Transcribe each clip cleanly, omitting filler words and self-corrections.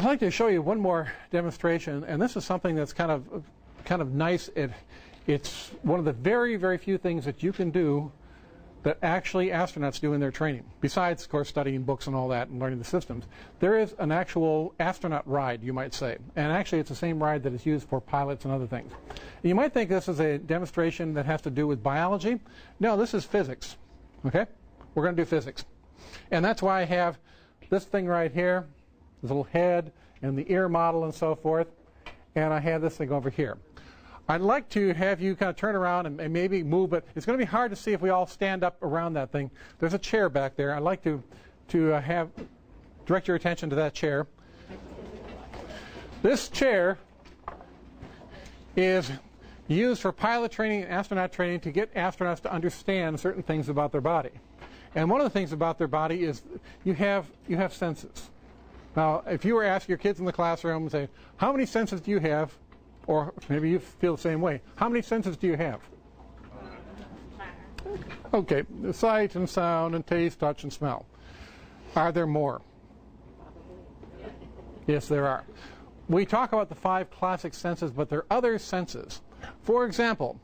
like to show you one more demonstration, and this is something that's kind of nice. It's one of the very, very few things that you can do that actually astronauts do in their training. Besides, of course, studying books and all that and learning the systems, there is an actual astronaut ride, you might say. And actually, it's the same ride that is used for pilots and other things. And you might think this is a demonstration that has to do with biology. No, this is physics. Okay? We're going to do physics. And that's why I have this thing right here, this little head and the ear model and so forth. And I have this thing over here. I'd like to have you kind of turn around and maybe move, but it's going to be hard to see if we all stand up around that thing. There's a chair back there. I'd like to direct your attention to that chair. This chair is used for pilot training and astronaut training to get astronauts to understand certain things about their body. And one of the things about their body is you have senses. Now, if you were asking your kids in the classroom, say, how many senses do you have? Or maybe you feel the same way. How many senses do you have? Okay, sight and sound and taste, touch and smell. Are there more? Yes, there are. We talk about the 5 classic senses, but there are other senses. For example,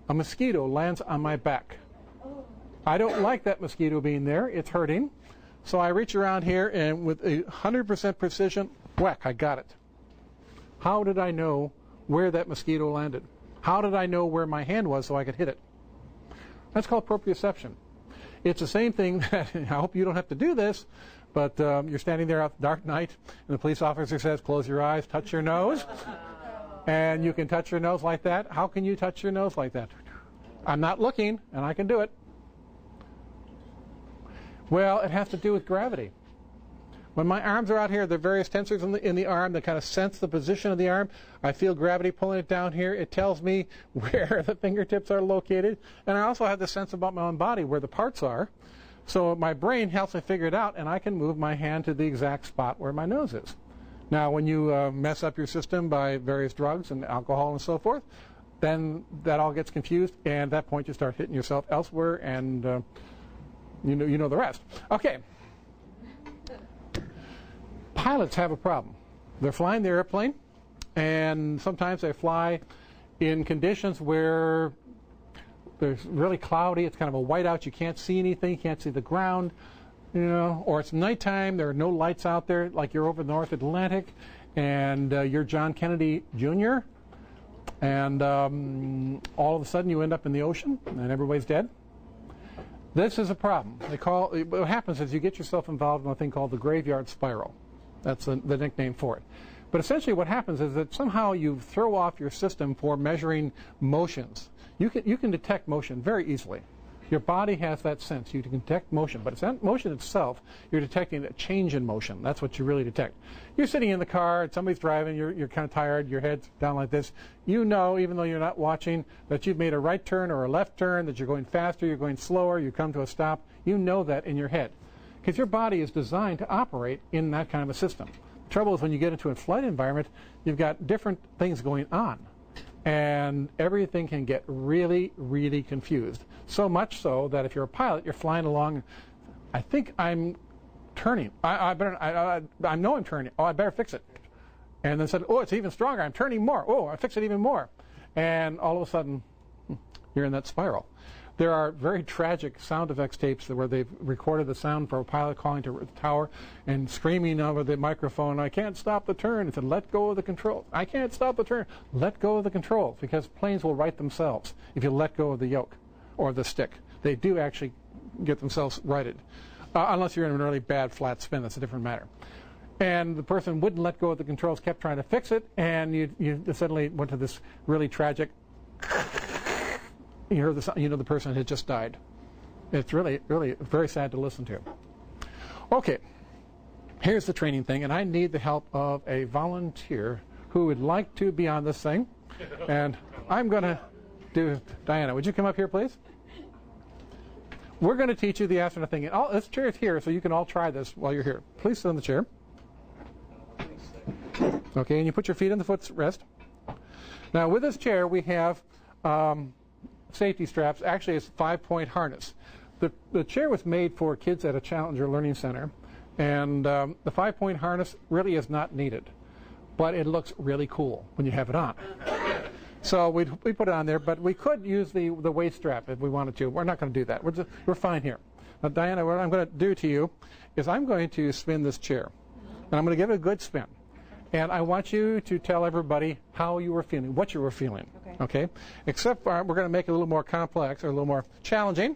a mosquito lands on my back. I don't like that mosquito being there. It's hurting. So I reach around here and with 100% precision, whack, I got it. How did I know where that mosquito landed? How did I know where my hand was so I could hit it? That's called proprioception. It's the same thing that, I hope you don't have to do this, but you're standing there out the dark night and the police officer says, close your eyes, touch your nose. And you can touch your nose like that. How can you touch your nose like that? I'm not looking and I can do it. Well, it has to do with gravity. When my arms are out here, there are various tensors in the arm that kind of sense the position of the arm. I feel gravity pulling it down here. It tells me where the fingertips are located. And I also have the sense about my own body, where the parts are. So my brain helps me figure it out, and I can move my hand to the exact spot where my nose is. Now, when you mess up your system by various drugs and alcohol and so forth, then that all gets confused, and at that point you start hitting yourself elsewhere, and you know the rest. Okay. Pilots have a problem. They're flying the airplane, and sometimes they fly in conditions where there's really cloudy. It's kind of a whiteout. You can't see anything. You can't see the ground, or it's nighttime. There are no lights out there, like you're over the North Atlantic, and you're John Kennedy Jr., and all of a sudden you end up in the ocean, and everybody's dead. This is a problem. What happens is you get yourself involved in a thing called the graveyard spiral. That's the nickname for it. But essentially what happens is that somehow you throw off your system for measuring motions. You can detect motion very easily. Your body has that sense. You can detect motion. But it's not motion itself. You're detecting a change in motion. That's what you really detect. You're sitting in the car, and somebody's driving, you're kind of tired, your head's down like this. You know, even though you're not watching, that you've made a right turn or a left turn, that you're going faster, you're going slower, you come to a stop. You know that in your head. Because your body is designed to operate in that kind of a system. The trouble is when you get into a flight environment, you've got different things going on. And everything can get really, really confused. So much so that if you're a pilot, you're flying along, I think I'm turning. I know I'm turning. Oh, I better fix it. And then said, oh, it's even stronger. I'm turning more. Oh, I fix it even more. And all of a sudden, you're in that spiral. There are very tragic sound effects tapes where they've recorded the sound for a pilot calling to the tower and screaming over the microphone, I can't stop the turn. It said, let go of the controls. I can't stop the turn. Let go of the controls, because planes will right themselves if you let go of the yoke or the stick. They do actually get themselves righted, unless you're in a really bad flat spin. That's a different matter. And the person wouldn't let go of the controls, kept trying to fix it, and you suddenly went to this really tragic you heard the person had just died. It's really, really very sad to listen to. Okay, here's the training thing, and I need the help of a volunteer who would like to be on this thing. And I'm going to do, Diana, would you come up here, please? We're going to teach you the astronaut thing. And this chair is here, so you can all try this while you're here. Please sit in the chair. Okay, and you put your feet on the footrest. Now, with this chair, we have safety straps. Actually, it's a 5-point harness. The chair was made for kids at a Challenger Learning Center, And the 5-point harness really is not needed, but it looks really cool when you have it on. So we put it on there, but we could use the waist strap if we wanted to. We're not going to do that. We're fine here. Now, Diana, what I'm going to do to you is I'm going to spin this chair, and I'm going to give it a good spin. And I want you to tell everybody how you were feeling, what you were feeling. Okay? Except for, we're going to make it a little more complex or a little more challenging.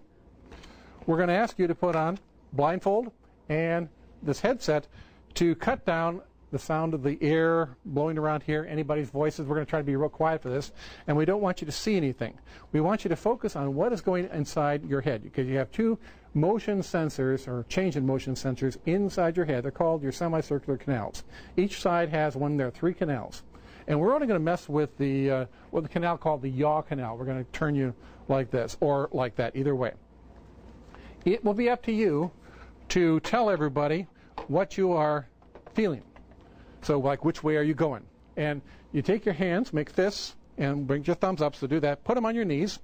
We're going to ask you to put on blindfold and this headset to cut down the sound of the air blowing around here, anybody's voices. We're going to try to be real quiet for this. And we don't want you to see anything. We want you to focus on what is going inside your head, because you have 2 motion sensors, or change in motion sensors, inside your head. They're called your semicircular canals. Each side has one. There are 3 canals. And we're only going to mess with the canal called the Yaw canal. We're going to turn you like this or like that, either way. It will be up to you to tell everybody what you are feeling. So, like, which way are you going? And you take your hands, make fists, and bring your thumbs up. So do that. Put them on your knees,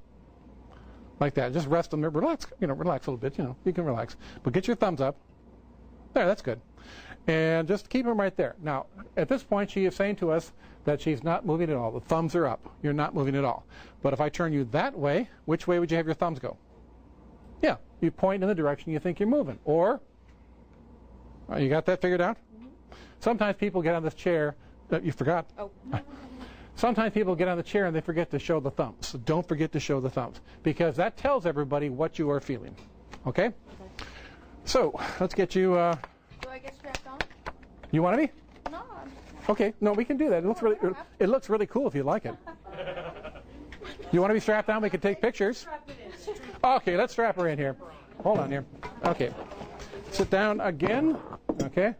like that. Just rest them. Relax. Relax a little bit. You can relax. But get your thumbs up. There, that's good. And just keep them right there. Now, at this point, she is saying to us that she's not moving at all. The thumbs are up. You're not moving at all. But if I turn you that way, which way would you have your thumbs go? Yeah, you point in the direction you think you're moving. Or, you got that figured out? Sometimes people get on this chair. You forgot. Oh. Sometimes people get on the chair and they forget to show the thumbs. So don't forget to show the thumbs, because that tells everybody what you are feeling. Okay? So let's get you. Do I get strapped on? You want to be? No. Okay. No, we can do that. It looks really cool if you like it. You want to be strapped on? We can take pictures. Okay, let's strap her in here. Hold on here. Okay. Sit down again. Okay.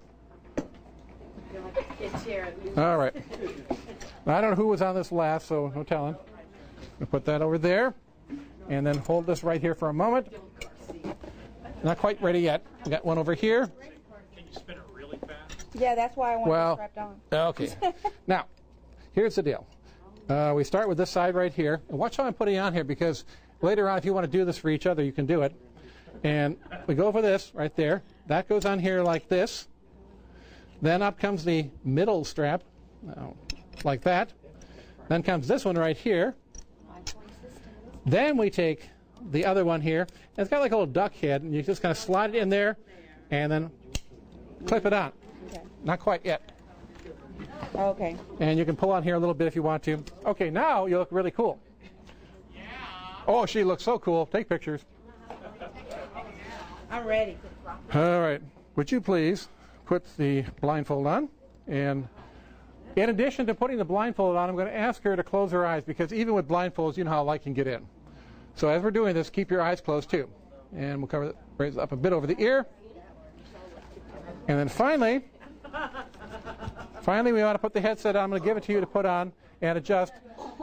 All right. I don't know who was on this last, so no telling. We'll put that over there, and then hold this right here for a moment. Not quite ready yet. We got one over here. Can you spin it really fast? Yeah, that's why I want it strapped on. Okay. Now, here's the deal. We start with this side right here. And watch how I'm putting it on here, because later on, if you want to do this for each other, you can do it. And we go for this right there. That goes on here like this. Then up comes the middle strap, like that. Then comes this one right here. Then we take the other one here. And it's got like a little duck head, and you just kind of slide it in there, and then clip it on. Okay. Not quite yet. Okay. And you can pull on here a little bit if you want to. Okay, now you look really cool. Yeah. Oh, she looks so cool. Take pictures. I'm ready. All right. Would you please put the blindfold on? And in addition to putting the blindfold on, I'm going to ask her to close her eyes, because even with blindfolds, you know how light can get in. So as we're doing this, keep your eyes closed too. And we'll cover it, raise it up a bit over the ear. And then finally, we want to put the headset on. I'm going to give it to you to put on and adjust.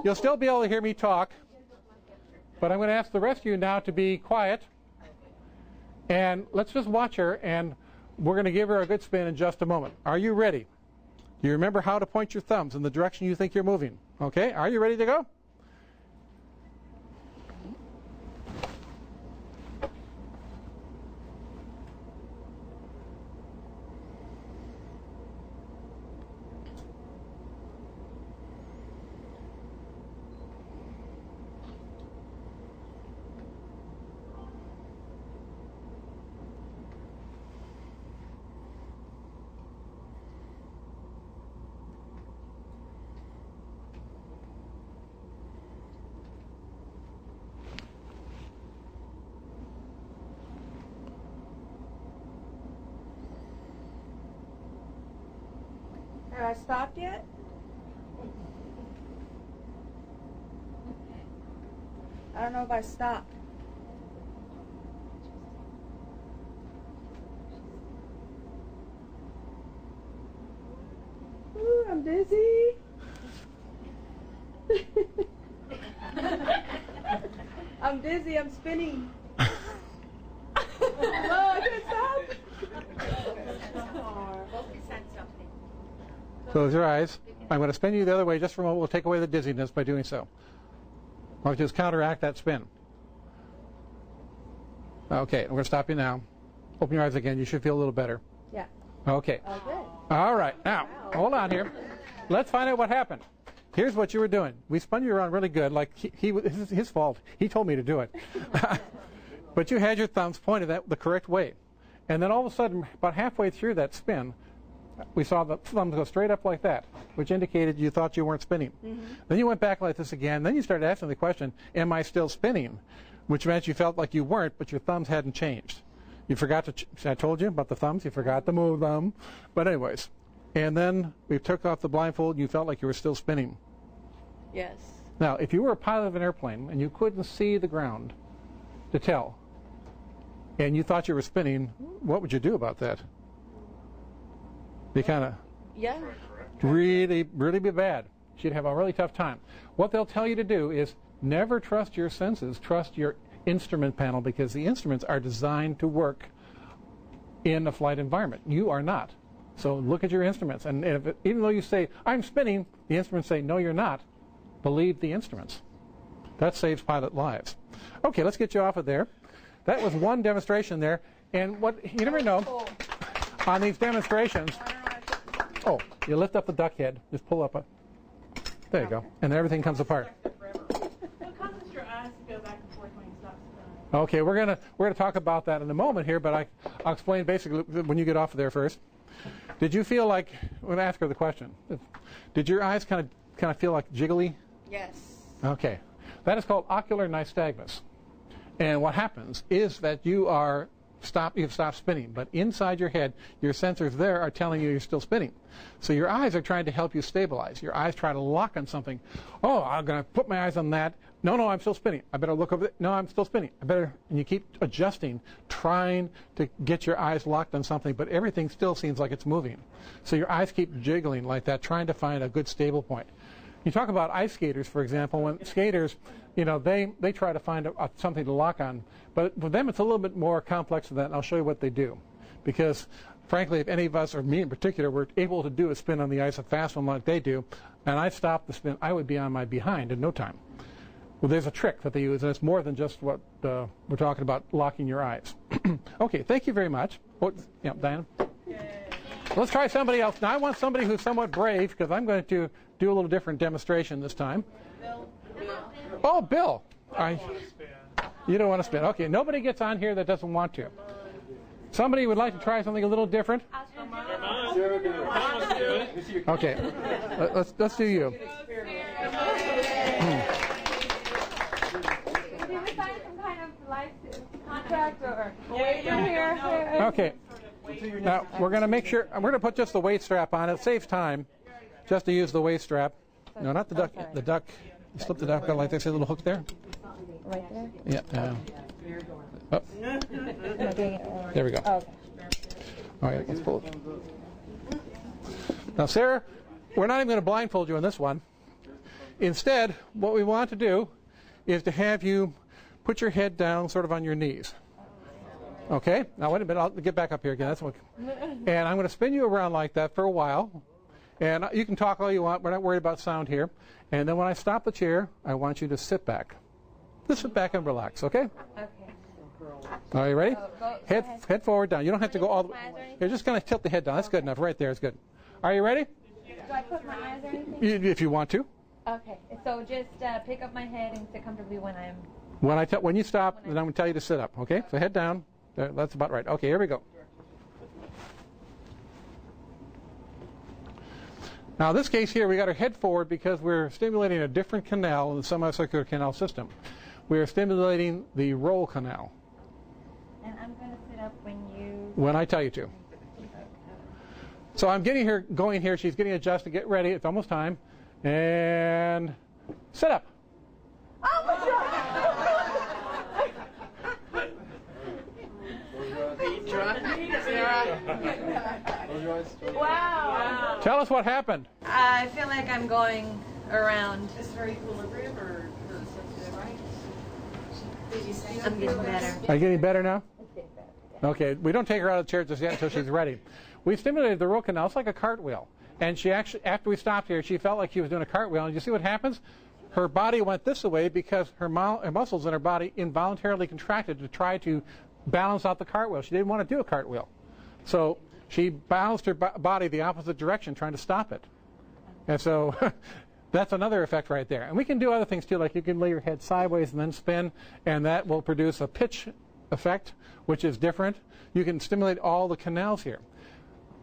You'll still be able to hear me talk, but I'm going to ask the rest of you now to be quiet. And let's just watch her, and we're going to give her a good spin in just a moment. Are you ready? Do you remember how to point your thumbs in the direction you think you're moving? Okay, are you ready to go? Have I stopped yet? I don't know if I stopped. Ooh, I'm dizzy. I'm dizzy, I'm spinning. Oh, I can't stop. Close your eyes. I'm going to spin you the other way just for a moment. We'll take away the dizziness by doing so. I'll just counteract that spin. Okay, I'm going to stop you now. Open your eyes again. You should feel a little better. Yeah. Okay. Oh, good. All right. Now, hold on here. Let's find out what happened. Here's what you were doing. We spun you around really good, like his fault. He told me to do it. But you had your thumbs pointed the correct way. And then all of a sudden, about halfway through that spin, we saw the thumbs go straight up like that, which indicated you thought you weren't spinning. Then you went back like this again. Then you started asking the question, am I still spinning? Which meant you felt like you weren't, but your thumbs hadn't changed. You forgot to, I told you about the thumbs, you forgot to move them. But anyways, and then we took off the blindfold and you felt like you were still spinning. Yes. Now, if you were a pilot of an airplane and you couldn't see the ground to tell, and you thought you were spinning, what would you do about that? Be kind of Yeah. really be bad. You'd have a really tough time. What they'll tell you to do is never trust your senses, trust your instrument panel, because the instruments are designed to work in a flight environment. You are not. So look at your instruments, and even though you say, I'm spinning, the instruments say, no, you're not. Believe the instruments. That saves pilot lives. Okay, let's get you off of there. That was one demonstration there, and what you never know on these demonstrations. Oh, you lift up the duck head, just pull up there you go, and then everything comes apart. What causes your eyes to go back and forth when you stop spinning? Okay, we're gonna talk about that in a moment here, but I'll explain basically when you get off of there first. Did you feel like, I'm going to ask her the question, did your eyes kind of feel like jiggly? Yes. Okay, that is called ocular nystagmus, and what happens is that you've stopped spinning, but inside your head, your sensors there are telling you you're still spinning. So your eyes are trying to help you stabilize. Your eyes try to lock on something. Oh, I'm going to put my eyes on that. No, I'm still spinning. I better look over there. No, I'm still spinning. And you keep adjusting, trying to get your eyes locked on something, but everything still seems like it's moving. So your eyes keep jiggling like that, trying to find a good stable point. You talk about ice skaters, for example. When skaters, they try to find something to lock on. But for them, it's a little bit more complex than that, and I'll show you what they do. Because, frankly, if any of us, or me in particular, were able to do a spin on the ice, a fast one like they do, and I stopped the spin, I would be on my behind in no time. Well, there's a trick that they use, and it's more than just what we're talking about, locking your eyes. Okay, thank you very much. Yeah, Diana? Let's try somebody else. Now, I want somebody who's somewhat brave, because I'm going to do a little different demonstration this time. Oh, Bill. You don't want to spin. Okay, nobody gets on here that doesn't want to. Somebody would like to try something a little different? Okay, let's do you. Did we sign some kind of life contract or away from here? Okay. Now, we're going to make sure, we're going to put just the waist strap on. It saves time just to use the waist strap. No, not the duck. The duck. You slip the duck out like this, a little hook there. Right there? Yeah. Oh. There we go. Oh, okay. All right, let's pull it. Now, Sarah, we're not even going to blindfold you on this one. Instead, what we want to do is to have you put your head down sort of on your knees. Okay? Now, wait a minute. I'll get back up here again. That's what. And I'm going to spin you around like that for a while. And you can talk all you want. We're not worried about sound here. And then when I stop the chair, I want you to sit back. Just sit back and relax, okay? Okay. Are you ready? Go Head forward, down. You don't have to go all the way. You're just going to tilt the head down. That's good enough. Right there is good. Are you ready? Do I put my eyes or anything? If you want to. Okay. So just pick up my head and sit comfortably when I'm... When you stop, then I'm going to tell you to sit up, okay? So head down. There, that's about right. Okay, here we go. Now, in this case here, we got our head forward because we're stimulating a different canal in the semicircular canal system. We are stimulating the roll canal. And I'm going to sit up when I tell you to. So I'm getting her going here. She's getting adjusted. Get ready. It's almost time. And sit up. Oh my God! Wow. Tell us what happened. I feel like I'm going around. Is there equilibrium or I'm getting better. Are you getting better now? Okay, we don't take her out of the chair just yet until she's ready. We stimulated the root canal. It's like a cartwheel. And she actually, after we stopped here, she felt like she was doing a cartwheel. And you see what happens? Her body went this way because her muscles in her body involuntarily contracted to try to balance out the cartwheel. She didn't want to do a cartwheel. So she balanced her body the opposite direction trying to stop it. And so that's another effect right there. And we can do other things too, like you can lay your head sideways and then spin, and that will produce a pitch effect, which is different. You can stimulate all the canals here.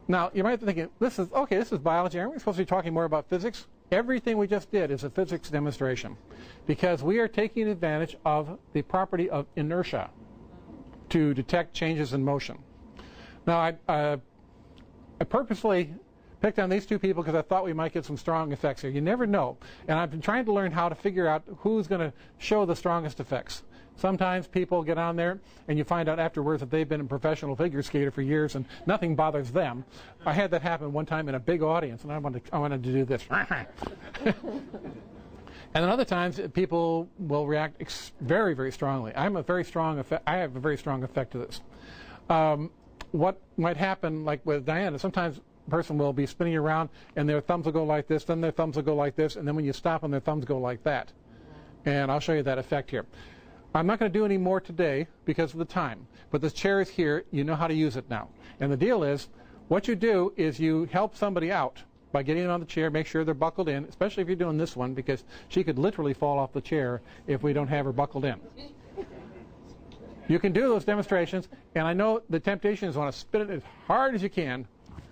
Now, you might be thinking, this is biology. Aren't we supposed to be talking more about physics? Everything we just did is a physics demonstration because we are taking advantage of the property of inertia to detect changes in motion. Now, I purposely picked on these two people because I thought we might get some strong effects here. You never know. And I've been trying to learn how to figure out who's going to show the strongest effects. Sometimes people get on there and you find out afterwards that they've been a professional figure skater for years and nothing bothers them. I had that happen one time in a big audience and I wanted to do this. And then other times people will react very, very strongly. I have a very strong effect to this. What might happen, like with Diana, sometimes a person will be spinning around and their thumbs will go like this, then their thumbs will go like this, and then when you stop them, their thumbs go like that. And I'll show you that effect here. I'm not going to do any more today because of the time, but this chair is here. You know how to use it now. And the deal is, what you do is you help somebody out by getting them on the chair, make sure they're buckled in, especially if you're doing this one, because she could literally fall off the chair if we don't have her buckled in. You can do those demonstrations, and I know the temptation is want to spin it as hard as you can.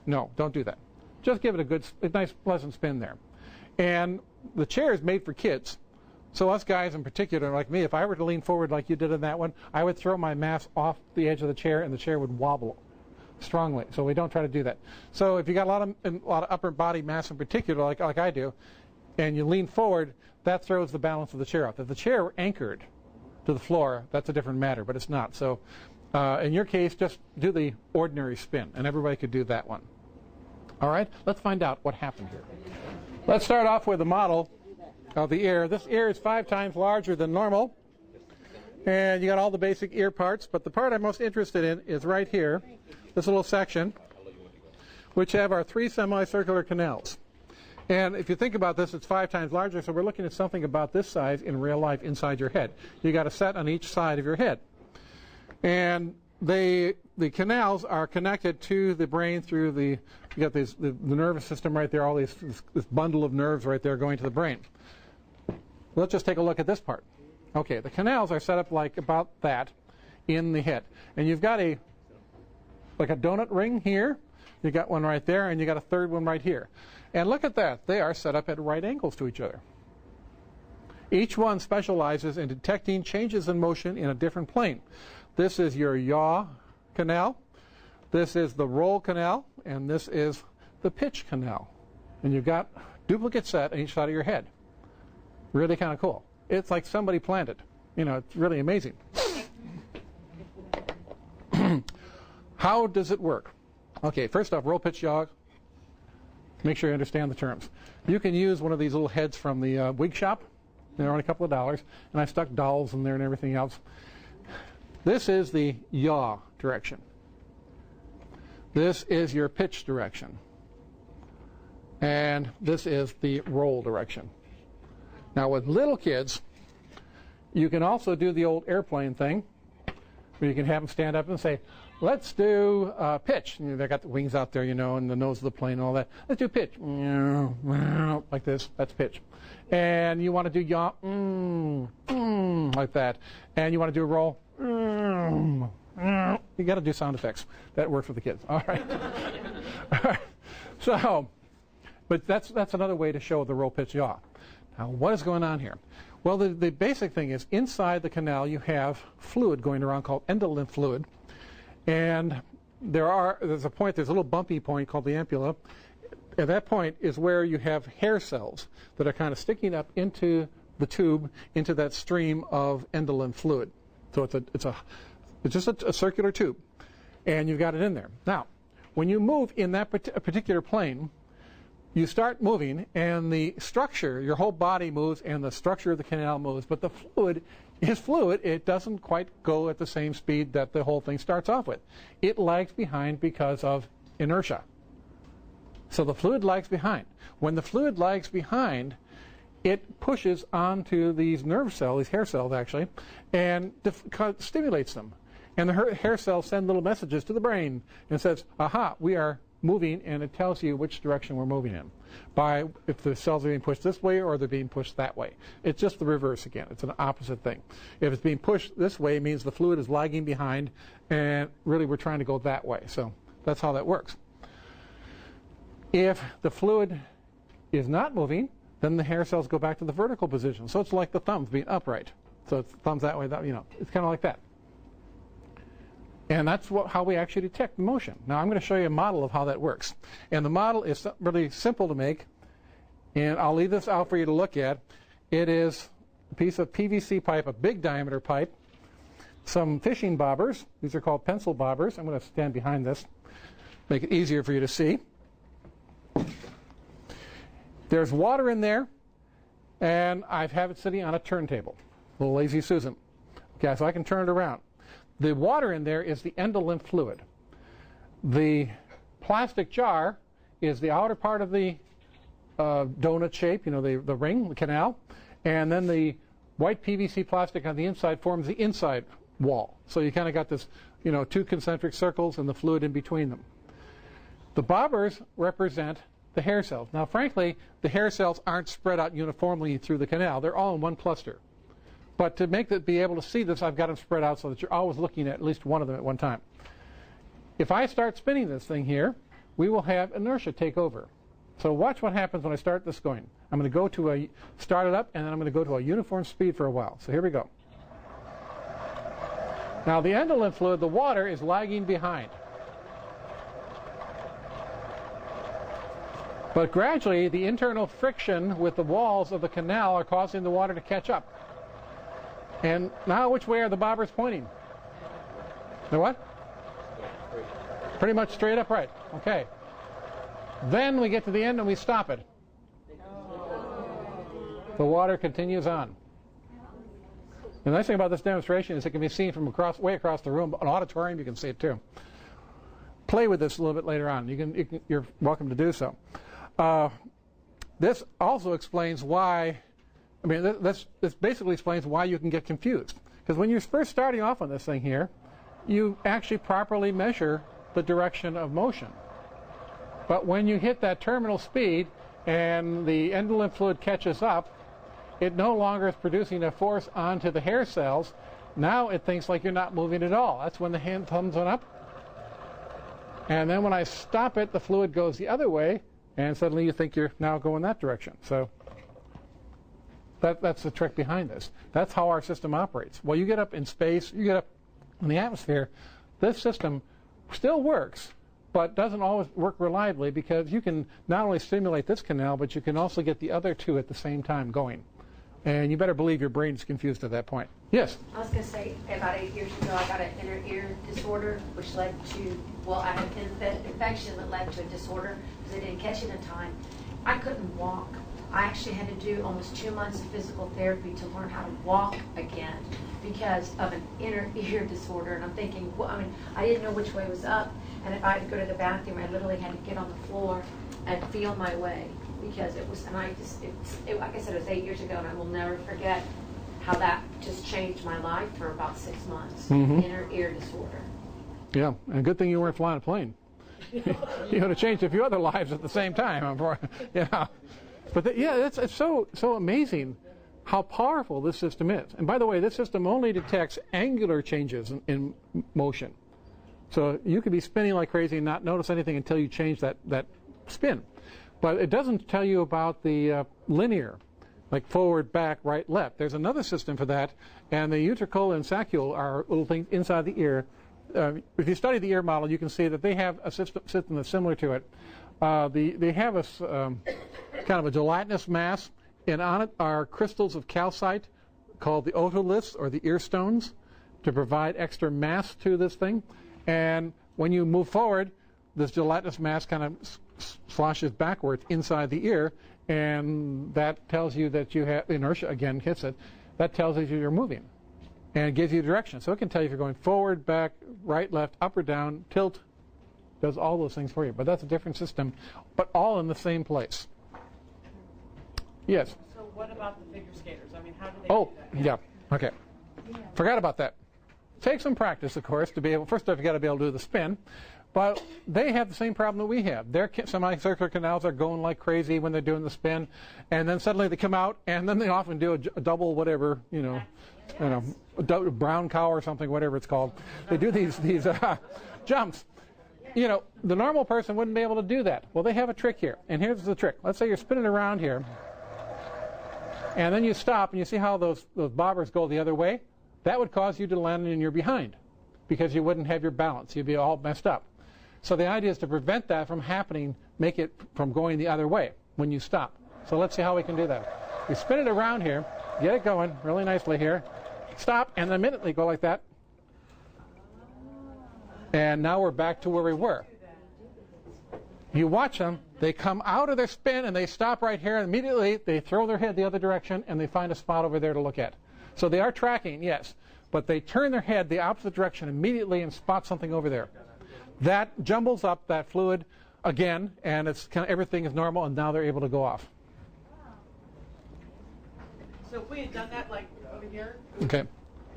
No, don't do that. Just give it a nice, pleasant spin there. And the chair is made for kids. So us guys in particular, like me, if I were to lean forward like you did in that one, I would throw my mass off the edge of the chair, and the chair would wobble strongly. So we don't try to do that. So if you got a lot of upper body mass in particular, like I do, and you lean forward, that throws the balance of the chair off. If the chair were anchored to the floor, that's a different matter, but it's not. So in your case, just do the ordinary spin, and everybody could do that one. All right, let's find out what happened here. Let's start off with a model of the ear. This ear is 5 times larger than normal, and you got all the basic ear parts, but the part I'm most interested in is right here, this little section, which have our 3 semicircular canals. And if you think about this, it's 5 times larger, so we're looking at something about this size in real life inside your head. You got a set on each side of your head. And the canals are connected to the brain through the nervous system right there, all this bundle of nerves right there going to the brain. Let's just take a look at this part. Okay, the canals are set up like about that in the head. And you've got like a donut ring here. You got one right there, and you got a third one right here. And look at that. They are set up at right angles to each other. Each one specializes in detecting changes in motion in a different plane. This is your yaw canal. This is the roll canal, and this is the pitch canal. And you've got duplicate set on each side of your head. Really kind of cool. It's like somebody planned it. You know, it's really amazing. How does it work? Okay, first off, roll, pitch, yaw. Make sure you understand the terms. You can use one of these little heads from the wig shop. They're only a couple of dollars, and I stuck dolls in there and everything else. This is the yaw direction. This is your pitch direction. And this is the roll direction. Now with little kids, you can also do the old airplane thing, where you can have them stand up and say, let's do pitch. And they got the wings out there, you know, and the nose of the plane and all that. Let's do pitch. Like this. That's pitch. And you want to do yaw, like that. And you want to do a roll. You got to do sound effects. That works for the kids. All right. All right. So, but that's another way to show the roll, pitch, yaw. Now, what is going on here? Well, the basic thing is inside the canal you have fluid going around called endolymph fluid. And there's a little bumpy point called the ampulla. At that point is where you have hair cells that are kind of sticking up into the tube, into that stream of endolymph fluid. So it's just a circular tube, and you've got it in there. Now, when you move in that particular plane, you start moving, and the structure, your whole body moves, and the structure of the canal moves, but the fluid is fluid. It doesn't quite go at the same speed that the whole thing starts off with. It lags behind because of inertia. So the fluid lags behind. When the fluid lags behind, it pushes onto these nerve cells, these hair cells actually, and stimulates them. And the hair cells send little messages to the brain and says, aha, we are moving, and it tells you which direction we're moving in by if the cells are being pushed this way or they're being pushed that way. It's just the reverse again. It's an opposite thing. If it's being pushed this way, it means the fluid is lagging behind, and really we're trying to go that way. So that's how that works. If the fluid is not moving, then the hair cells go back to the vertical position. So it's like the thumbs being upright. So it's thumbs that way, it's kind of like that. And that's how we actually detect the motion. Now I'm going to show you a model of how that works. And the model is really simple to make. And I'll leave this out for you to look at. It is a piece of PVC pipe, a big diameter pipe, some fishing bobbers. These are called pencil bobbers. I'm going to stand behind this, make it easier for you to see. There's water in there, and I have it sitting on a turntable, a little lazy Susan. Okay, so I can turn it around. The water in there is the endolymph fluid. The plastic jar is the outer part of the donut shape, the ring, the canal, and then the white PVC plastic on the inside forms the inside wall. So you kind of got this, two concentric circles and the fluid in between them. The bobbers represent the hair cells. Now, frankly, the hair cells aren't spread out uniformly through the canal. They're all in one cluster. But to be able to see this, I've got them spread out so that you're always looking at least one of them at one time. If I start spinning this thing here, we will have inertia take over. So watch what happens when I start this going. I'm going to go start it up, and then I'm going to go to a uniform speed for a while. So here we go. Now the endolymph fluid, the water, is lagging behind. But gradually, the internal friction with the walls of the canal are causing the water to catch up. And now which way are the bobbers pointing? The what? Pretty much straight up, right. Okay. Then we get to the end and we stop it. The water continues on. The nice thing about this demonstration is it can be seen from way across the room. An auditorium, you can see it too. Play with this a little bit later on. You're welcome to do so. This also explains why. This basically explains why you can get confused. Because when you're first starting off on this thing here, you actually properly measure the direction of motion. But when you hit that terminal speed and the endolymph fluid catches up, it no longer is producing a force onto the hair cells. Now it thinks like you're not moving at all. That's when the hand thumbs on up. And then when I stop it, the fluid goes the other way, and suddenly you think you're now going that direction. So that's the trick behind this. That's how our system operates. Well, you get up in space, you get up in the atmosphere, this system still works, but doesn't always work reliably because you can not only stimulate this canal, but you can also get the other two at the same time going. And you better believe your brain's confused at that point. Yes? I was going to say, about 8 years ago, I got an inner ear disorder, which led to, I had an infection that led to a disorder because I didn't catch it in time. I couldn't walk. I actually had to do almost 2 months of physical therapy to learn how to walk again because of an inner ear disorder. And I'm thinking, I didn't know which way was up. And if I had to go to the bathroom, I literally had to get on the floor and feel my way because it was, like I said, it was 8 years ago, and I will never forget how that just changed my life for about 6 months. Mm-hmm. Inner ear disorder. Yeah, and good thing you weren't flying a plane. You would have changed a few other lives at the same time. But it's so amazing how powerful this system is. And by the way, this system only detects angular changes in motion. So you could be spinning like crazy and not notice anything until you change that spin. But it doesn't tell you about the linear, like forward, back, right, left. There's another system for that, and the utricle and saccule are little things inside the ear. If you study the ear model, you can see that they have a system that's similar to it. They have a kind of a gelatinous mass, and on it are crystals of calcite called the otoliths, or the ear stones, to provide extra mass to this thing. And when you move forward, this gelatinous mass kind of sloshes backwards inside the ear, and that tells you that you have inertia, again, hits it. That tells you you're moving, and it gives you direction. So it can tell you if you're going forward, back, right, left, up or down, tilt, does all those things for you. But that's a different system, but all in the same place. Yes? So what about the figure skaters? How do they Oh, do that? yeah. Okay. Forgot about that. takes some practice, of course, to be able. First off, you got to be able to do the spin. But they have the same problem that we have. Their semicircular canals are going like crazy when they're doing the spin, and then suddenly they come out, and then they often do a double whatever, a brown cow or something, whatever it's called. They do these jumps. The normal person wouldn't be able to do that. Well, they have a trick here, and here's the trick. Let's say you're spinning around here, and then you stop, and you see how those bobbers go the other way? That would cause you to land in your behind, because you wouldn't have your balance. You'd be all messed up. So the idea is to prevent that from happening, make it from going the other way when you stop. So let's see how we can do that. We spin it around here, get it going really nicely here, stop, and then immediately go like that. And now we're back to where we were. You watch them, they come out of their spin and they stop right here, and immediately they throw their head the other direction and they find a spot over there to look at. So they are tracking, yes, but they turn their head the opposite direction immediately and spot something over there. That jumbles up that fluid again, and it's kind of everything is normal, and now they're able to go off. So if we had done that like over here, Okay.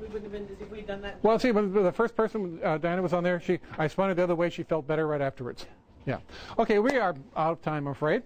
we wouldn't have been if we had done that. Well, see, when the first person, Diana, was on there, I spun it the other way. She felt better right afterwards. Yeah. Okay, we are out of time, I'm afraid.